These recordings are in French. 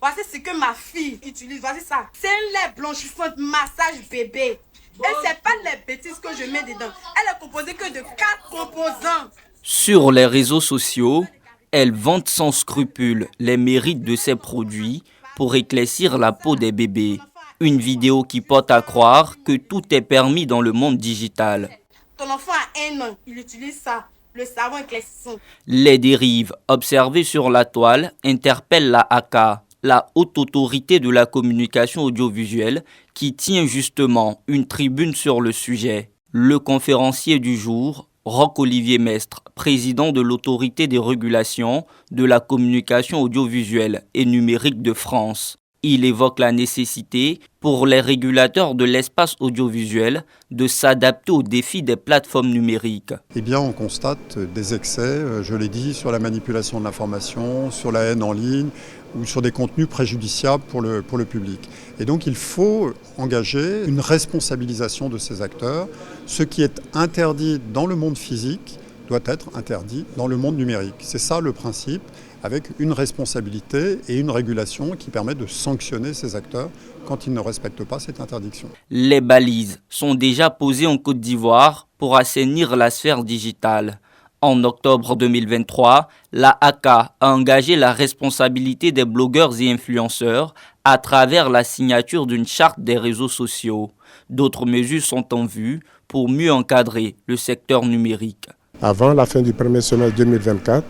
Voici ce que ma fille utilise, voici ça. C'est un lait blanchissant massage bébé. Et c'est pas les bêtises que je mets dedans. Elle est composée que de 4 composants. Sur les réseaux sociaux, elle vante sans scrupule les mérites de ses produits pour éclaircir la peau des bébés. Une vidéo qui porte à croire que tout est permis dans le monde digital. Ton enfant a 1 an, il utilise ça, le savon éclaircissant. Les dérives observées sur la toile interpellent la ACA, la Haute Autorité de la Communication Audiovisuelle, qui tient justement une tribune sur le sujet. Le conférencier du jour, Roch-Olivier Mestre, président de l'Autorité des régulations de la communication audiovisuelle et numérique de France. Il évoque la nécessité pour les régulateurs de l'espace audiovisuel de s'adapter aux défis des plateformes numériques. Eh bien, on constate des excès, je l'ai dit, sur la manipulation de l'information, sur la haine en ligne ou sur des contenus préjudiciables pour le public. Et donc, il faut engager une responsabilisation de ces acteurs. Ce qui est interdit dans le monde physique doit être interdit dans le monde numérique. C'est ça le principe, avec une responsabilité et une régulation qui permet de sanctionner ces acteurs quand ils ne respectent pas cette interdiction. Les balises sont déjà posées en Côte d'Ivoire pour assainir la sphère digitale. En octobre 2023, la ACA a engagé la responsabilité des blogueurs et influenceurs à travers la signature d'une charte des réseaux sociaux. D'autres mesures sont en vue pour mieux encadrer le secteur numérique. Avant la fin du premier semestre 2024,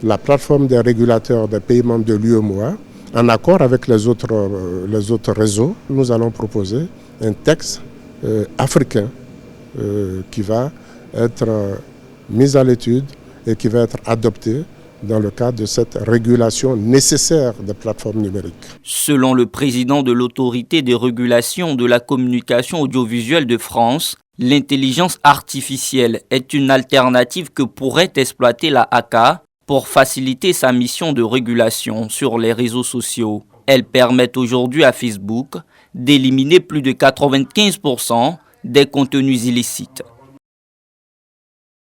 la plateforme des régulateurs des pays membres de l'UEMOA, en accord avec les autres réseaux, nous allons proposer un texte africain qui va être mis à l'étude et qui va être adopté dans le cadre de cette régulation nécessaire des plateformes numériques. Selon le président de l'Autorité des régulations de la communication audiovisuelle de France, l'intelligence artificielle est une alternative que pourrait exploiter la ACA pour faciliter sa mission de régulation sur les réseaux sociaux. Elle permet aujourd'hui à Facebook d'éliminer plus de 95% des contenus illicites.